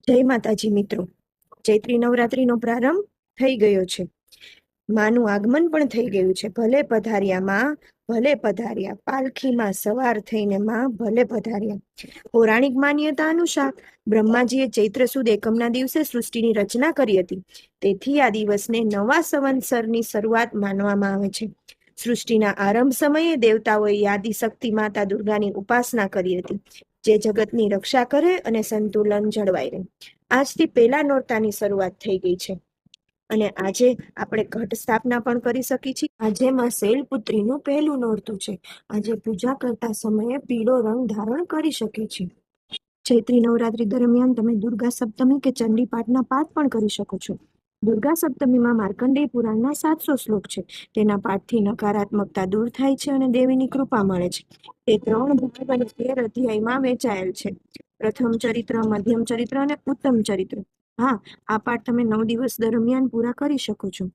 જય માતાજી મિત્રો, ચૈત્રી નવરાત્રીનો પ્રારંભ થઈ ગયો છે. માનું આગમન પણ થઈ ગયું છે. ભલે પધાર્યા માં, ભલે પધાર્યા. પાલખીમાં સવાર થઈને માં ભલે પધાર્યા. પૌરાણિક માન્યતા અનુસાર બ્રહ્માજીએ ચૈત્ર સુદ એકમના દિવસે સૃષ્ટિની રચના કરી હતી. તેથી આ દિવસને નવા સંવત્સરની શરૂઆત માનવામાં આવે છે. સૃષ્ટિના આરંભ સમયે દેવતાઓએ આદિશક્તિ માતા દુર્ગાની ઉપાસના કરી હતી, જે જગતની રક્ષા કરે અને સંતુલન જળવાઈ રહે. આજથી પહેલા નોરતાની શરૂઆત થઈ ગઈ છે અને આજે આપણે ઘટ સ્થાપના પણ કરી શકી છીએ. આજે માં શૈલપુત્રીનું પહેલું નોરતું છે. આજે પૂજા કરતા સમયે પીળો રંગ ધારણ કરી શકે છે. ચૈત્રી નવરાત્રી દરમિયાન તમે દુર્ગા સપ્તમી કે ચંડી પાઠના પાઠ પણ કરી શકો છો. દુર્ગા સપ્તમીમાં માર્કંડેય પુરાણના 700 શ્લોક છે. તેના પાઠથી નકારાત્મકતા દૂર થાય છે અને દેવીની કૃપા મળે છે. તે 3 ભાગ અને 13 અધ્યાયમાં વહેંચાયેલ છે. પ્રથમ ચરિત્ર, મધ્યમ ચરિત્ર અને ઉત્તમ ચરિત્ર. હા, આ પાઠ તમે 9 દિવસ દરમિયાન પૂરા કરી શકો છો.